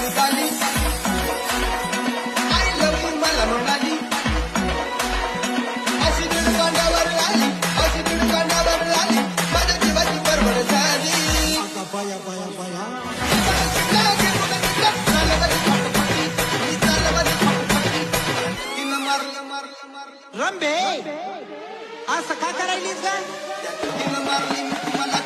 झाली I love you मला म्हणाली अशी दिडकांडावर आली अशी दिडकांडावर आली माझ्या जीवाची बरोबर झाली पाया पाया पाया तिनं मारलं मारलं मारलं रंबे असं का करायलीस का तिनं मारली मला